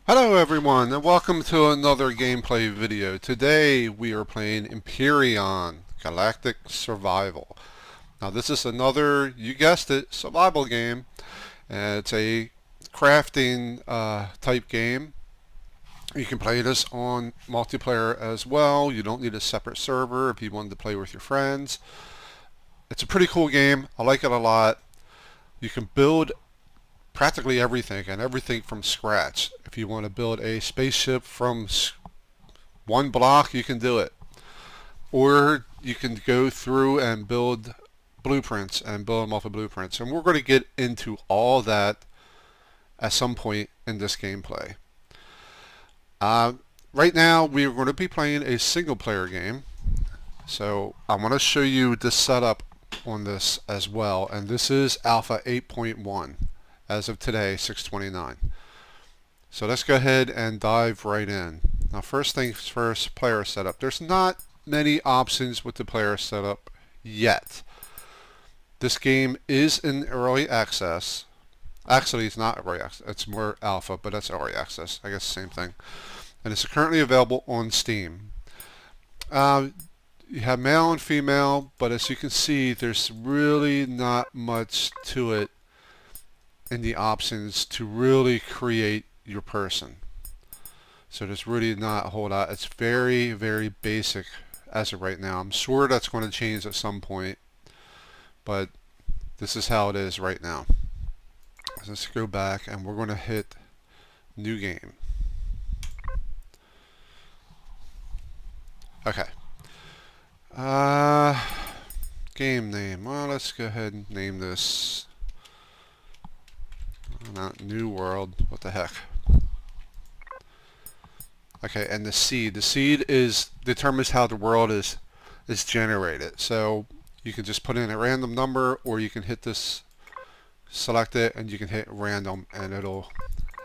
Hello everyone and welcome to another gameplay video. Today we are playing Empyrion Galactic Survival. Now this is another, you guessed it, survival game. And it's a crafting type game. You can play this on multiplayer as well. You don't need a separate server if you wanted to play with your friends. It's a pretty cool game. I like it a lot. You can build practically everything and everything from scratch. If you want to build a spaceship from one block, you can do it. Or you can go through and build blueprints and build them off of blueprints. And we're going to get into all that at some point in this gameplay. Right now we are going to be playing a single player game. So I want to show you the setup on this as well. And this is Alpha 8.1. as of today, 6/29. So let's go ahead and dive right in. Now first things first, player setup. There's not many options with the player setup yet. This game is in early access. Actually, it's not early access. It's more alpha, but that's early access. I guess same thing. And it's currently available on Steam. You have male and female, but as you can see, there's really not much to it in the options to really create your person. So there's really not a whole lot. It's very, very basic as of right now. I'm sure that's going to change at some point, but this is how it is right now. So let's go back and we're going to hit new game. Okay. Game name. Well, let's go ahead and name this not New World. What the heck? Okay, and the seed. The seed determines how the world is generated. So you can just put in a random number, or you can hit this, select it, and you can hit random, and it'll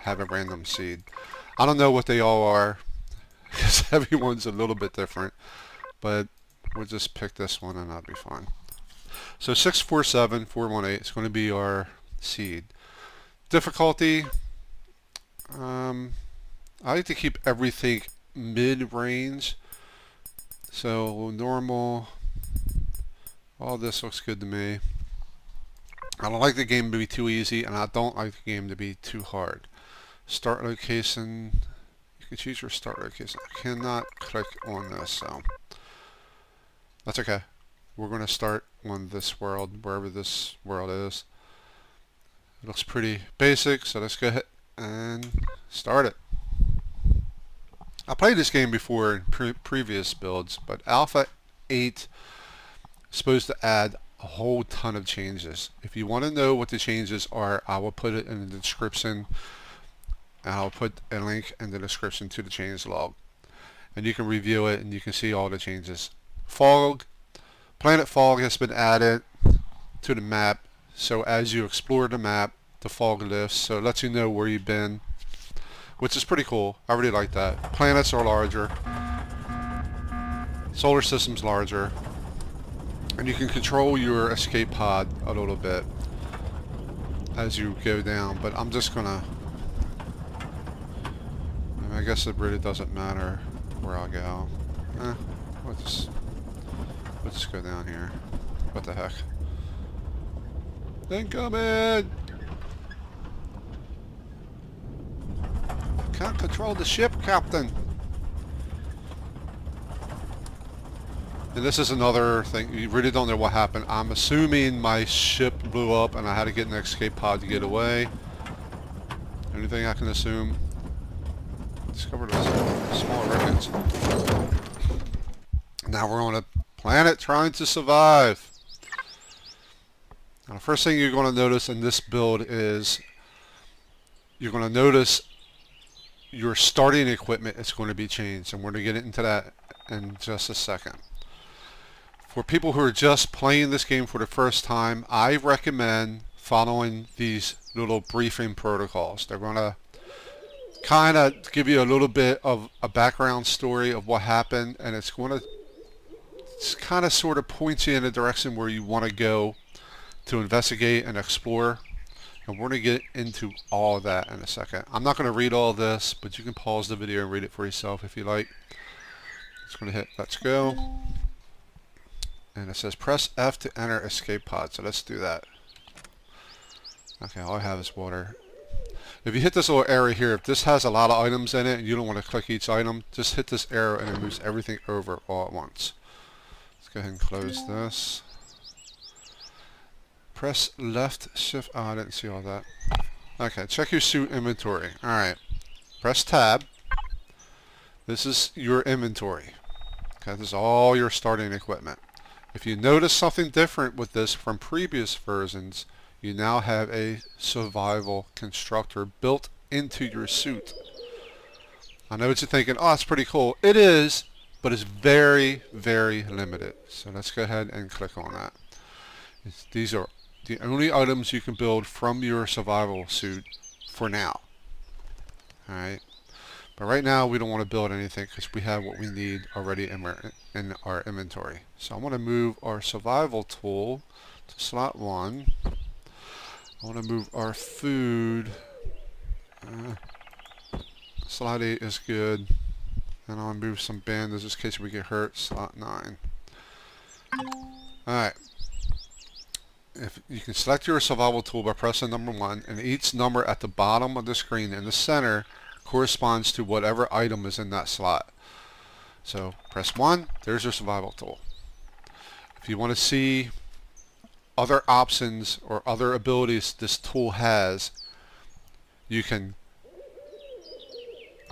have a random seed. I don't know what they all are, because everyone's a little bit different. But we'll just pick this one, and that'll be fine. So 647418 is going to be our seed. Difficulty, I like to keep everything mid-range. So normal, all this looks good to me. I don't like the game to be too easy, and I don't like the game to be too hard. Start location, you can choose your start location. I cannot click on this, so that's okay. We're going to start on this world, wherever this world is. It looks pretty basic, so let's go ahead and start it. I played this game before in previous builds, but Alpha 8 is supposed to add a whole ton of changes. If you want to know what the changes are, I will put it in the description. I'll put a link in the description to the change log. And you can review it and you can see all the changes. Fog, planet fog has been added to the map. So as you explore the map, the fog lifts, so it lets you know where you've been, which is pretty cool. I really like that. Planets are larger. Solar system's larger. And you can control your escape pod a little bit as you go down, but I'm just gonna, I guess it really doesn't matter where I go. We'll just go down here. What the heck? Incoming! Can't control the ship, Captain. And this is another thing. You really don't know what happened. I'm assuming my ship blew up and I had to get an escape pod to get away. Anything I can assume. Discovered a small wreckage. Now we're on a planet trying to survive. Now, the first thing you're going to notice in this build is you're going to notice your starting equipment is going to be changed, and we're going to get into that in just a second. For people who are just playing this game for the first time, I recommend following these little briefing protocols. They're going to kind of give you a little bit of a background story of what happened, and it's going to It kind of sort of points you in the direction where you want to go to investigate and explore. And we're going to get into all of that in a second. I'm not going to read all this, but you can pause the video and read it for yourself if you like. Just going to hit let's go. And it says press F to enter escape pod. So let's do that. Okay, all I have is water. If you hit this little arrow here, if this has a lot of items in it and you don't want to click each item, just hit this arrow and it moves everything over all at once. Let's go ahead and close this. Press left shift. Oh, I didn't see all that. Okay, check your suit inventory. Alright. Press tab. This is your inventory. Okay, this is all your starting equipment. If you notice something different with this from previous versions, you now have a survival constructor built into your suit. I know what you're thinking, oh, it's pretty cool. It is, but it's very, very limited. So let's go ahead and click on that. These are the only items you can build from your survival suit for now. Alright. But right now we don't want to build anything because we have what we need already in our inventory. So I want to move our survival tool to slot 1. I want to move our food. Slot 8 is good. And I'll move some bandages in case we get hurt. Slot 9. Alright. If you can select your survival tool by pressing number 1, and each number at the bottom of the screen in the center corresponds to whatever item is in that slot. So press 1, there's your survival tool. If you want to see other options or other abilities this tool has, you can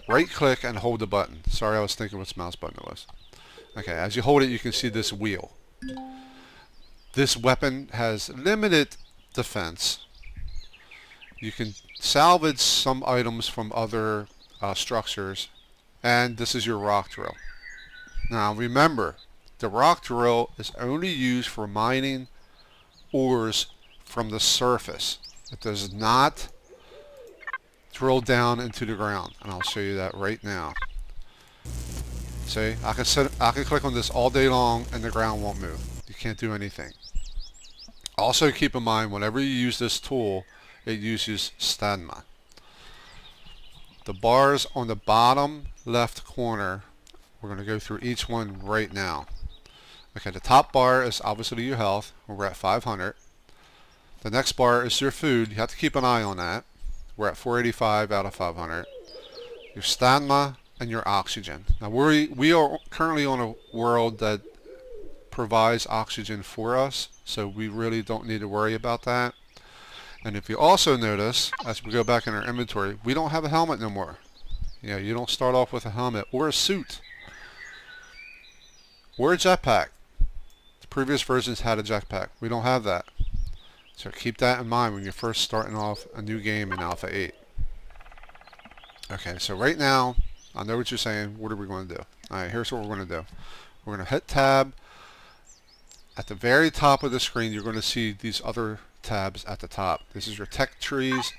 right click and hold the button. Sorry, I was thinking which mouse button it was. Okay, as you hold it you can see this wheel. This weapon has limited defense. You can salvage some items from other structures, and this is your rock drill. Now remember, the rock drill is only used for mining ores from the surface. It does not drill down into the ground, and I'll show you that right now. See, I can click on this all day long and the ground won't move. You can't do anything. Also keep in mind, whenever you use this tool, it uses stamina. The bars on the bottom left corner, we're going to go through each one right now. Okay, the top bar is obviously your health. We're at 500. The next bar is your food. You have to keep an eye on that. We're at 485 out of 500. Your stamina and your oxygen. Now we are currently on a world that provides oxygen for us, so we really don't need to worry about that. And if you also notice, as we go back in our inventory, we don't have a helmet no more. You know, you don't start off with a helmet or a suit or a jetpack. The previous versions had a jetpack. We don't have that. So keep that in mind when you're first starting off a new game in Alpha 8. Okay, so right now, I know what you're saying. What are we going to do? Alright, here's what we're going to do. We're going to hit tab. At the very top of the screen, you're going to see these other tabs at the top. This is your tech trees.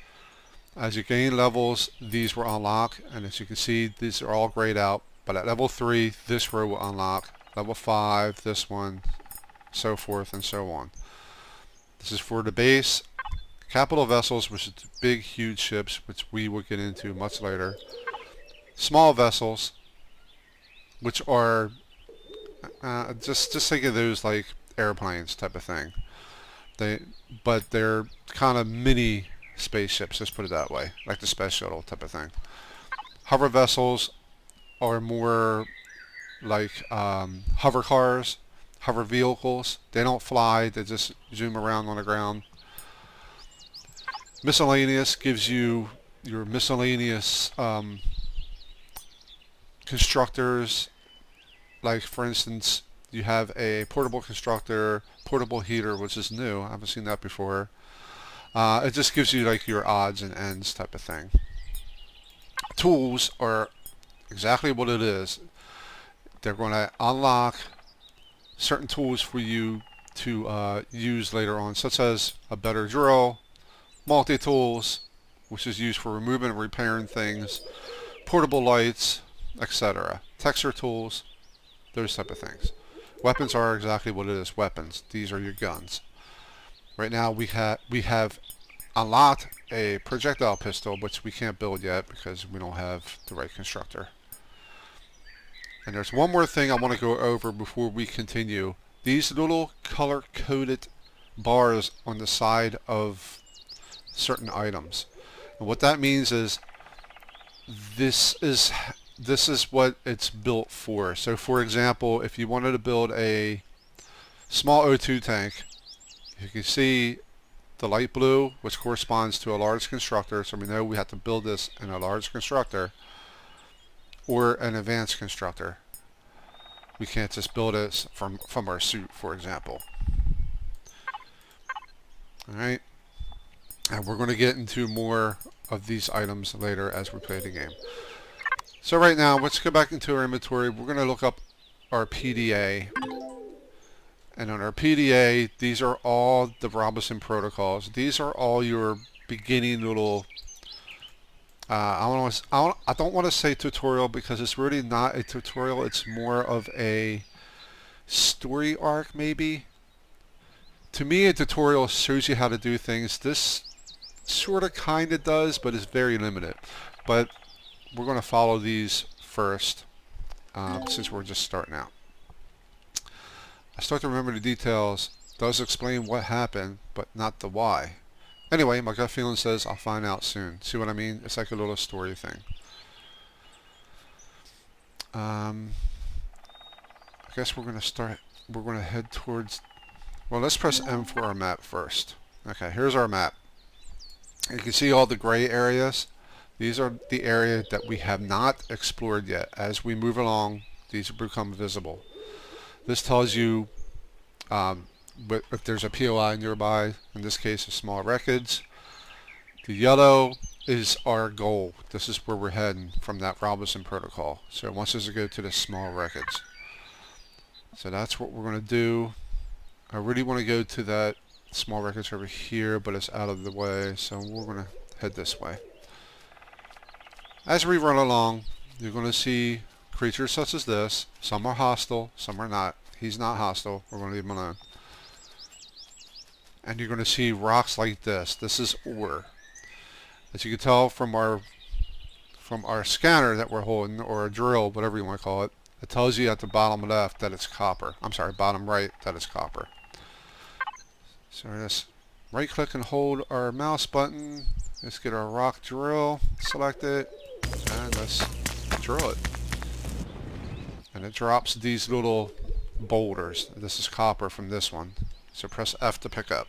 As you gain levels, these will unlock, and as you can see, these are all grayed out. But at level 3, this row will unlock. Level 5, this one, so forth and so on. This is for the base. Capital vessels, which is big, huge ships, which we will get into much later. Small vessels, which are just think of those like airplanes type of thing. But they're kind of mini spaceships, let's put it that way, like the space shuttle type of thing. Hover vessels are more like hover cars, hover vehicles. They don't fly, they just zoom around on the ground. Miscellaneous gives you your miscellaneous constructors. Like for instance, you have a portable constructor, portable heater, which is new. I haven't seen that before. It just gives you like your odds and ends type of thing. Tools are exactly what it is. They're going to unlock certain tools for you to use later on, such as a better drill, multi-tools, which is used for removing and repairing things, portable lights, etc. Texture tools, those type of things. Weapons are exactly what it is, weapons. These are your guns. Right now we have unlocked a projectile pistol, which we can't build yet because we don't have the right constructor. And there's one more thing I want to go over before we continue. These little color-coded bars on the side of certain items. And what that means is this is what it's built for. So for example, if you wanted to build a small O2 tank, you can see the light blue, which corresponds to a large constructor, so we know we have to build this in a large constructor or an advanced constructor. We can't just build it from our suit, for example. Alright, and we're going to get into more of these items later as we play the game. So right now, let's go back into our inventory. We're going to look up our PDA. And on our PDA, these are all the Robinson protocols. These are all your beginning little, I don't want to say tutorial because it's really not a tutorial. It's more of a story arc, maybe. To me, a tutorial shows you how to do things. This sort of kind of does, but it's very limited. But we're going to follow these first since we're just starting out. I start to remember the details. Does explain what happened, but not the why. Anyway, my gut feeling says I'll find out soon. See what I mean? It's like a little story thing. I guess we're going to start. We're going to head towards. Well, let's press M for our map first. Okay, here's our map. You can see all the gray areas. These are the area that we have not explored yet. As we move along, these become visible. This tells you if there's a POI nearby, in this case a small wreckage. The yellow is our goal. This is where we're heading from that Robinson protocol. So it wants us to go to the small wreckage. So that's what we're going to do. I really want to go to that small wreckage over here, but it's out of the way, so we're going to head this way. As we run along, you're going to see creatures such as this. Some are hostile, some are not. He's not hostile. We're going to leave him alone. And you're going to see rocks like this. This is ore. As you can tell from our scanner that we're holding, or a drill, whatever you want to call it, it tells you at the bottom left that it's copper. I'm sorry, bottom right that it's copper. So let's right click and hold our mouse button. Let's get our rock drill, select it, and let's drill it. And it drops these little boulders. This is copper from this one. So press F to pick up.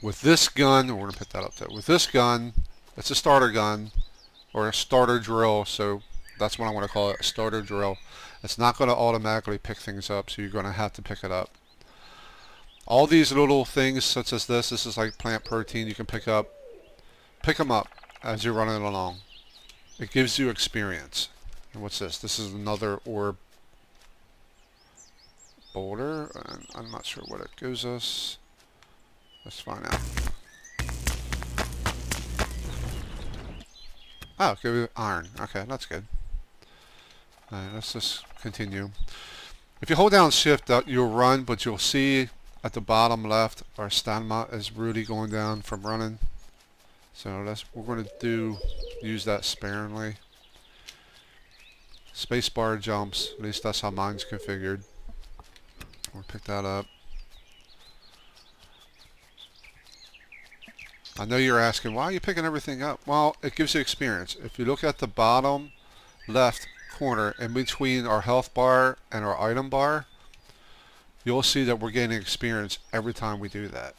With this gun, we're going to put that up there. With this gun, it's a starter gun, or a starter drill, so that's what I want to call it, a starter drill. It's not going to automatically pick things up, so you're going to have to pick it up. All these little things, such as this is like plant protein, you can pick them up as you're running along. It gives you experience. And what's this? This is another orb boulder, and I'm not sure what it gives us. Let's find out. Oh, give me iron. Okay, that's good. Alright, let's just continue. If you hold down shift, you'll run, but you'll see at the bottom left our stamina is really going down from running. So we're going to use that sparingly. Spacebar jumps, at least that's how mine's configured. We'll pick that up. I know you're asking, why are you picking everything up? Well, it gives you experience. If you look at the bottom left corner in between our health bar and our item bar, you'll see that we're gaining experience every time we do that.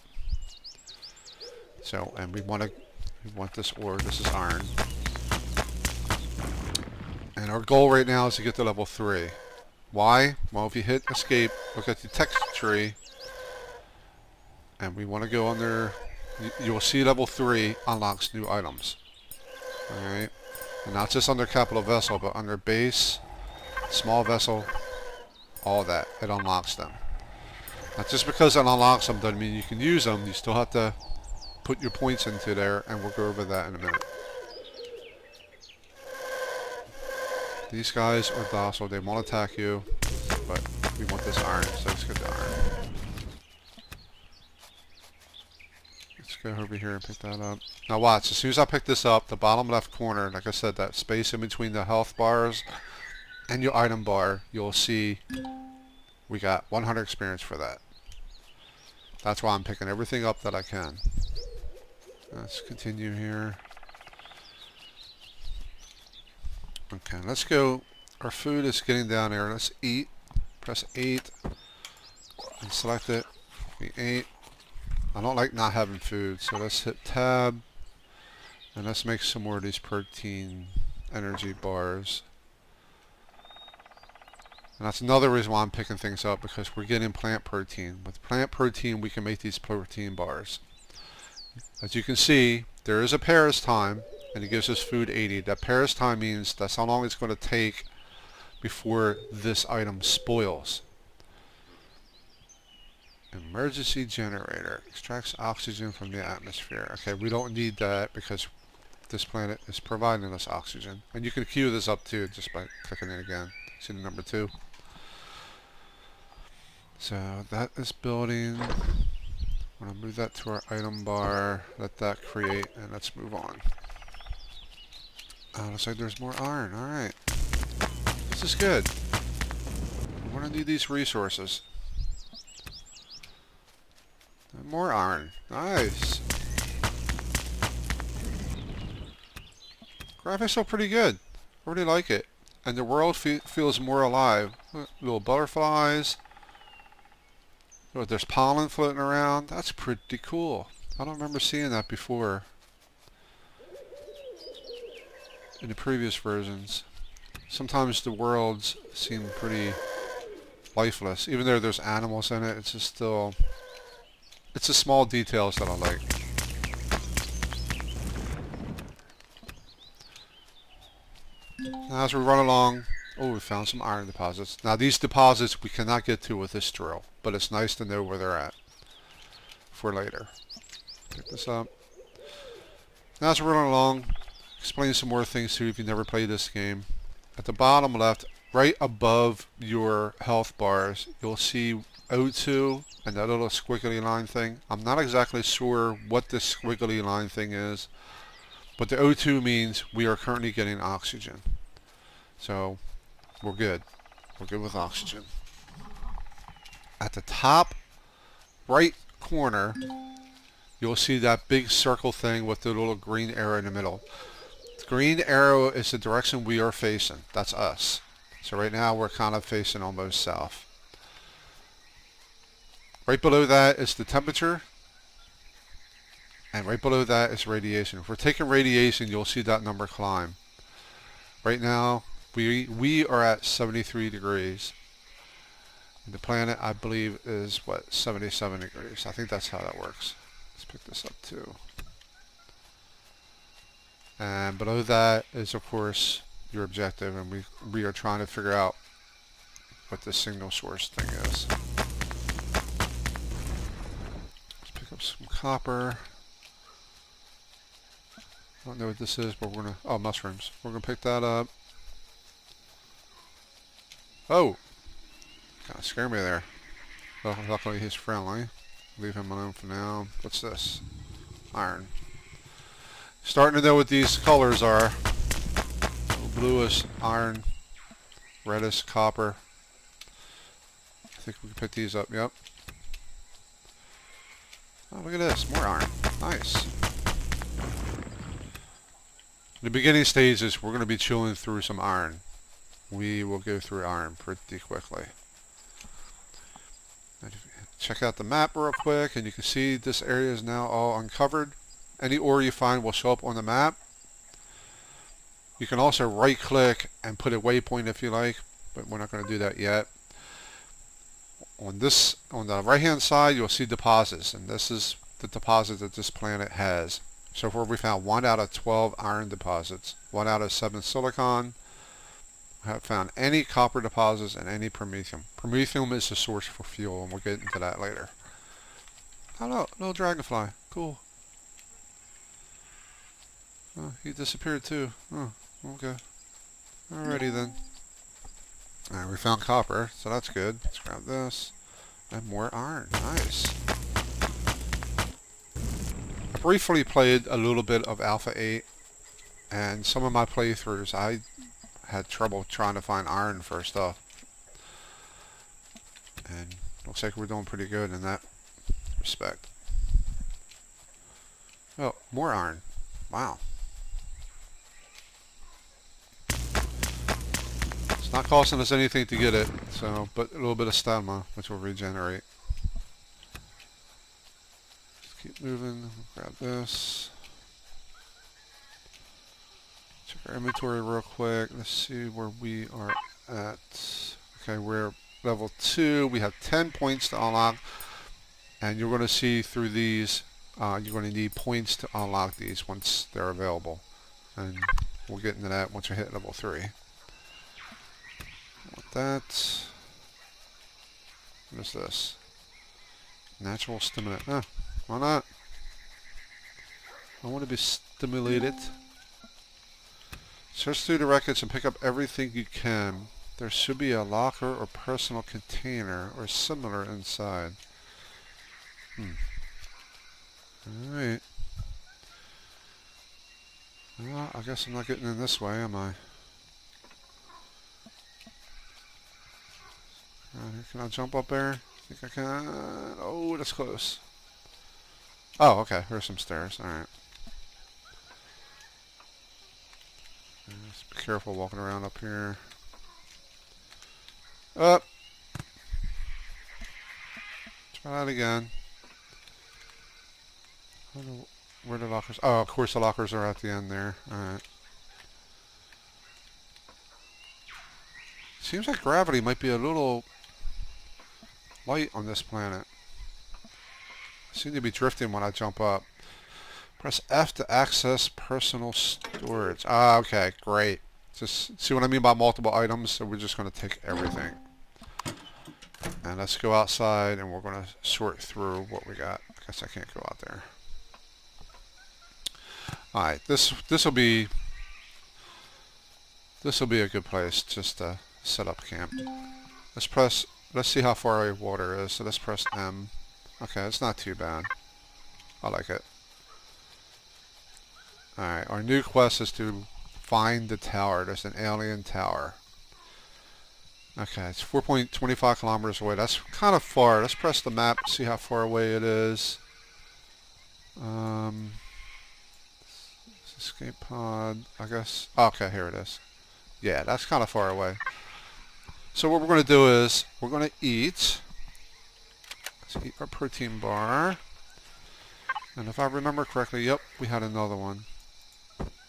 So, and we want this ore. This is iron. And our goal right now is to get to level 3. Why? Well, if you hit escape, look at the text tree, and we want to go under. You'll see level 3 unlocks new items. Alright? And not just under capital vessel, but under base, small vessel, all that. It unlocks them. Not just because it unlocks them doesn't mean you can use them. You still have to put your points into there, and we'll go over that in a minute. These guys are docile. They won't attack you. but we want this iron, so let's get the iron. Let's go over here and pick that up. Now watch, as soon as I pick this up, the bottom left corner, like I said, that space in between the health bars and your item bar, you'll see we got 100 experience for that. That's why I'm picking everything up that I can. Let's continue here. Okay, let's go. Our food is getting down there. Let's eat. Press 8 and select it. We ate. I don't like not having food, so let's hit tab and let's make some more of these protein energy bars. And that's another reason why I'm picking things up, because we're getting plant protein. With plant protein, we can make these protein bars. As you can see, there is a Paris time, and it gives us food 80. That Paris time means that's how long it's going to take before this item spoils. Emergency generator extracts oxygen from the atmosphere. Okay, we don't need that because this planet is providing us oxygen. And you can queue this up too just by clicking it again. See the number 2. So that is building. I'm going to move that to our item bar, let that create, and let's move on. Looks like there's more iron. Alright. This is good. I want to need these resources. And more iron. Nice. Graphics are pretty good. I really like it. And the world feels more alive. Little butterflies. Oh, there's pollen floating around. That's pretty cool. I don't remember seeing that before in the previous versions. Sometimes the worlds seem pretty lifeless. Even though there's animals in it, it's just still... It's the small details that I like. Now as we run along, oh, we found some iron deposits. Now these deposits we cannot get to with this drill, but it's nice to know where they're at for later. Pick this up. Now as we run along, explain some more things to you if you've never played this game. At the bottom left, right above your health bars, you'll see O2 and that little squiggly line thing. I'm not exactly sure what this squiggly line thing is, but the O2 means we are currently getting oxygen. So we're good. We're good with oxygen. At the top right corner, you'll see that big circle thing with the little green arrow in the middle. The green arrow is the direction we are facing. That's us. So right now we're kind of facing almost south. Right below that is the temperature. And right below that is radiation. If we're taking radiation, you'll see that number climb. Right now, we are at 73 degrees. The planet, I believe, is, what, 77 degrees. I think that's how that works. Let's pick this up, too. And below that is, of course, your objective. And we are trying to figure out what this signal source thing is. Let's pick up some copper. I don't know what this is, but we're going to... Oh, mushrooms. We're going to pick that up. Oh! Kind of scared me there. Well, luckily he's friendly. Leave him alone for now. What's this? Iron. Starting to know what these colors are. Bluish iron. Reddish copper. I think we can pick these up. Yep. Oh, look at this. More iron. Nice. In the beginning stages, we're going to be chewing through some iron. We will go through iron pretty quickly. Check out the map real quick, and you can see this area is now all uncovered. Any ore you find will show up on the map. You can also right click and put a waypoint if you like, but we're not going to do that yet. On the right hand side, you'll see deposits, and this is the deposit that this planet has. So far we found 1 out of 12 iron deposits, 1 out of 7 silicon. I haven't found any copper deposits and any promethium. Promethium is the source for fuel, and we'll get into that later. Hello, little dragonfly. Cool. Oh, he disappeared too. Oh, okay. Alrighty then. Alright, we found copper, so that's good. Let's grab this. And more iron. Nice. I briefly played a little bit of Alpha 8, and some of my playthroughs I had trouble trying to find iron for stuff. And looks like we're doing pretty good in that respect. Oh, more iron. Wow. It's not costing us anything to get it, so but a little bit of stamina, which will regenerate. Just keep moving. Grab this. Check our inventory real quick. Let's see where we are at. Okay, we're level 2. We have 10 points to unlock, and you're going to see through these, you're going to need points to unlock these once they're available, and we'll get into that once we hit level 3. Want that. What is this? Natural stimulant. Huh, why not? I want to be stimulated. Search through the records and pick up everything you can. There should be a locker or personal container or similar inside. Alright. Well, I guess I'm not getting in this way, am I? Can I jump up there? I think I can. Oh, that's close. Oh, okay. Here's some stairs. Alright. Just be careful walking around up here. Up. Try that again. I don't know where the lockers. Oh, of course the lockers are at the end there. Alright. Seems like gravity might be a little light on this planet. I seem to be drifting when I jump up. Press F to access personal storage. Ah, okay, great. Just see what I mean by multiple items? So we're just going to take everything. And let's go outside and we're going to sort through what we got. I guess I can't go out there. Alright, this will be a good place just to set up camp. Let's see how far away water is. So let's press M. Okay, it's not too bad. I like it. Alright, our new quest is to find the tower. There's an alien tower. Okay, it's 4.25 kilometers away. That's kind of far. Let's press the map, see how far away it is. Escape pod, I guess. Okay, here it is. Yeah, that's kind of far away. So what we're going to do is we're going to eat. Let's eat our protein bar. And if I remember correctly, yep, we had another one.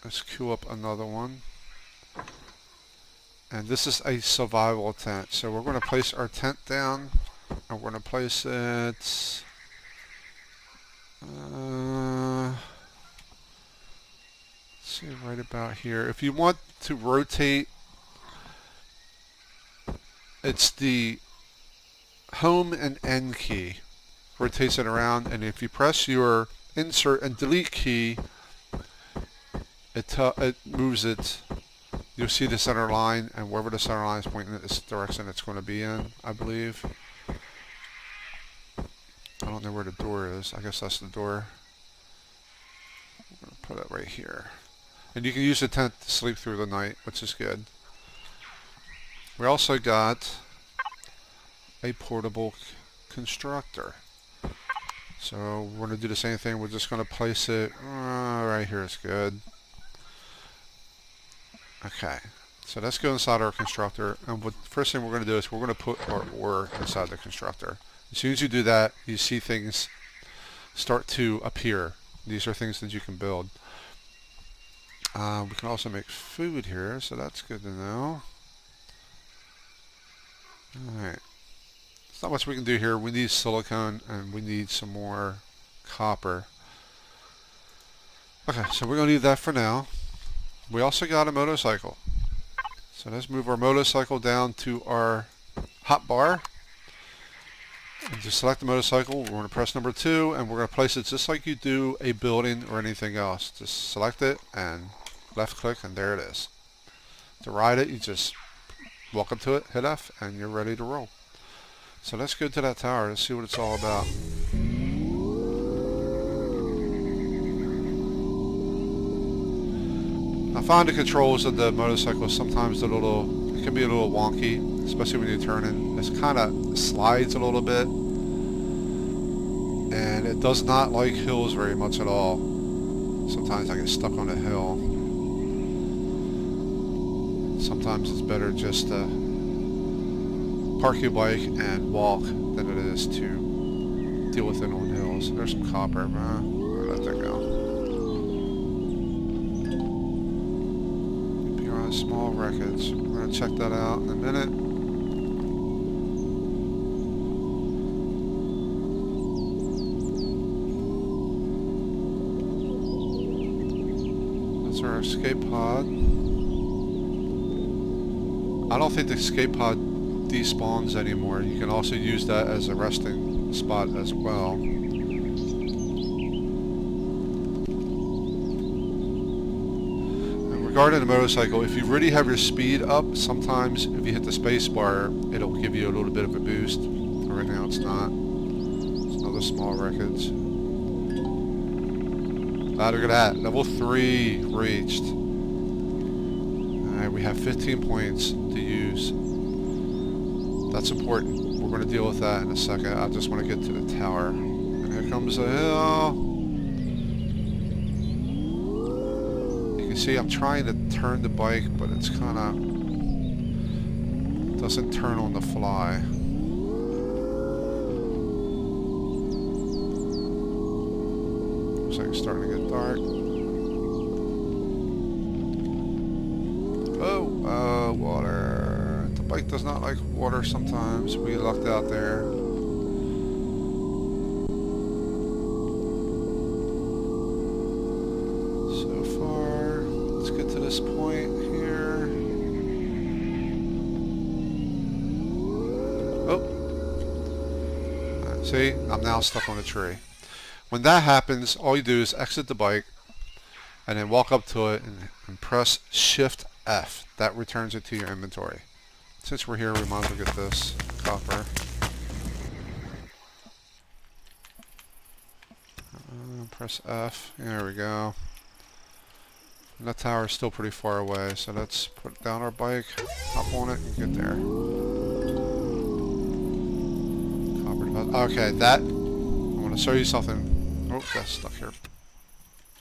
Let's queue up another one. And this is a survival tent. So we're going to place our tent down. And we're going to place it... let's see, right about here. If you want to rotate, it's the home and end key. Rotates it around, and if you press your insert and delete key, it moves it. You'll see the center line, and wherever the center line is pointing in this direction it's going to be in, I believe. I don't know where the door is. I guess that's the door. I'm going to put it right here. And you can use the tent to sleep through the night, which is good. We also got a portable constructor. So we're going to do the same thing. We're just going to place it right here is good. Okay. So let's go inside our constructor. And what first thing we're going to do is we're going to put our ore inside the constructor. As soon as you do that, you see things start to appear. These are things that you can build. We can also make food here, so that's good to know. Alright. There's not much we can do here. We need silicone and we need some more copper. Okay, so we're going to leave that for now. We also got a motorcycle. So let's move our motorcycle down to our hotbar. And just select the motorcycle. We're going to press number 2 and we're going to place it just like you do a building or anything else. Just select it and left click and there it is. To ride it, you just walk up to it, hit F, and you're ready to roll. So let's go to that tower. Let's see what it's all about. I find the controls of the motorcycle sometimes it can be a little wonky, especially when you're turning. It kind of slides a little bit, and it does not like hills very much at all. Sometimes I get stuck on a hill. Sometimes it's better just to park your bike and walk than it is to deal with it on hills. There's some copper, where'd that thing go? Empyrion small wreckage. We're going to check that out in a minute. That's our escape pod. I don't think the escape pod despawns anymore. You can also use that as a resting spot as well. And regarding the motorcycle, if you really have your speed up, sometimes if you hit the space bar, it'll give you a little bit of a boost. Right now it's not. It's another small wreckage. Ah, look at that. Level 3 reached. Alright, we have 15 points to use. That's important. We're going to deal with that in a second. I just want to get to the tower. And here comes the hill. You can see I'm trying to turn the bike, but it's kind of doesn't turn on the fly. Looks like it's starting to get dark. Oh, water. The bike does not like water sometimes. We lucked out there. So far, let's get to this point here. Oh. Right, see, I'm now stuck on a tree. When that happens, all you do is exit the bike and then walk up to it and press Shift F. That returns it to your inventory. Since we're here, we might as well get this copper. Press F. There we go. And that tower is still pretty far away, so let's put down our bike, hop on it, and get there. Copper deposit. Okay, that. I want to show you something. Oh, that's stuck here.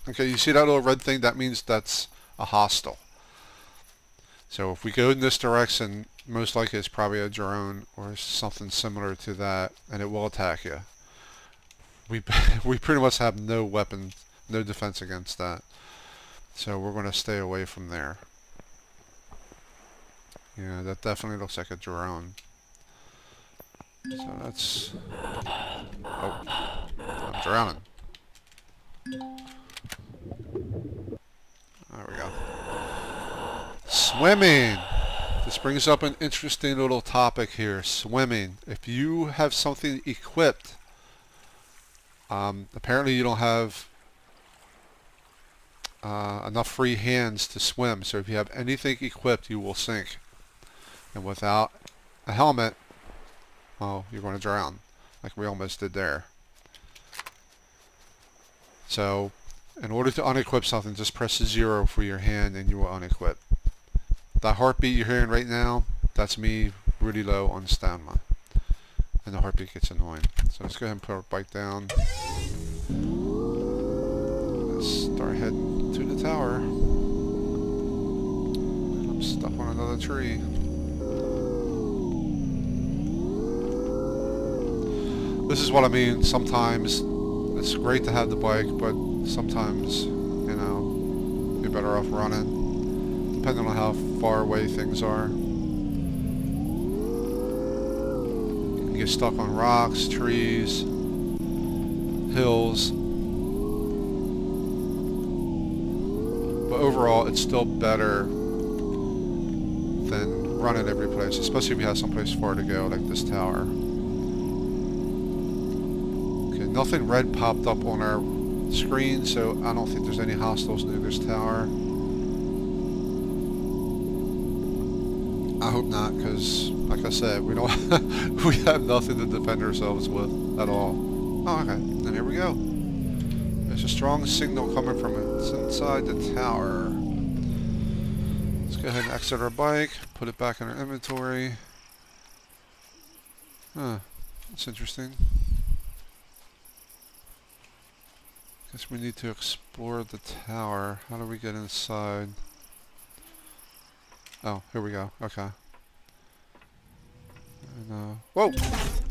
Okay, you see that little red thing? That means that's a hostile. So if we go in this direction, most likely it's probably a drone or something similar to that, and it will attack you. We pretty much have no weapon, no defense against that. So we're going to stay away from there. Yeah, that definitely looks like a drone. So that's... Oh, I'm drowning. There we go. Swimming! This brings up an interesting little topic here. Swimming. If you have something equipped, apparently you don't have enough free hands to swim. So if you have anything equipped, you will sink. And without a helmet, well, you're going to drown, like we almost did there. So, in order to unequip something, just press 0 for your hand and you will unequip. The heartbeat you're hearing right now, that's me really low on stamina. And the heartbeat gets annoying. So let's go ahead and put our bike down. Let's start heading to the tower. I'm stuck on another tree. This is what I mean. Sometimes it's great to have the bike, but sometimes, you know, you're better off running, depending on how far away things are. You can get stuck on rocks, trees, hills. But overall, it's still better than running every place, especially if you have someplace far to go, like this tower. Nothing red popped up on our screen, so I don't think there's any hostiles near this tower. I hope not, because like I said, we don't we have nothing to defend ourselves with at all. Oh, okay. Then here we go. There's a strong signal coming from inside the tower. Let's go ahead and exit our bike, put it back in our inventory. Huh. That's interesting. Guess we need to explore the tower. How do we get inside? Oh, here we go. Okay. And, whoa!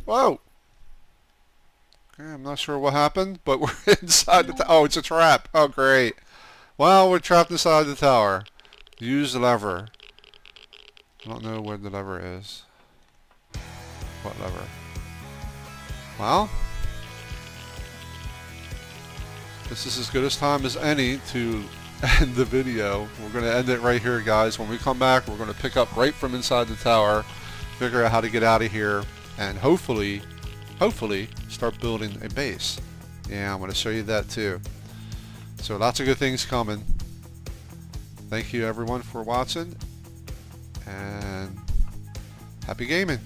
Whoa! Okay, I'm not sure what happened, but we're inside the tower. Oh, it's a trap. Oh, great. Well, we're trapped inside the tower. Use the lever. I don't know where the lever is. What lever? Well, this is as good a time as any to end the video. We're going to end it right here, guys. When we come back, we're going to pick up right from inside the tower, figure out how to get out of here, and hopefully start building a base. Yeah, I'm going to show you that too. So lots of good things coming. Thank you everyone for watching, and happy gaming.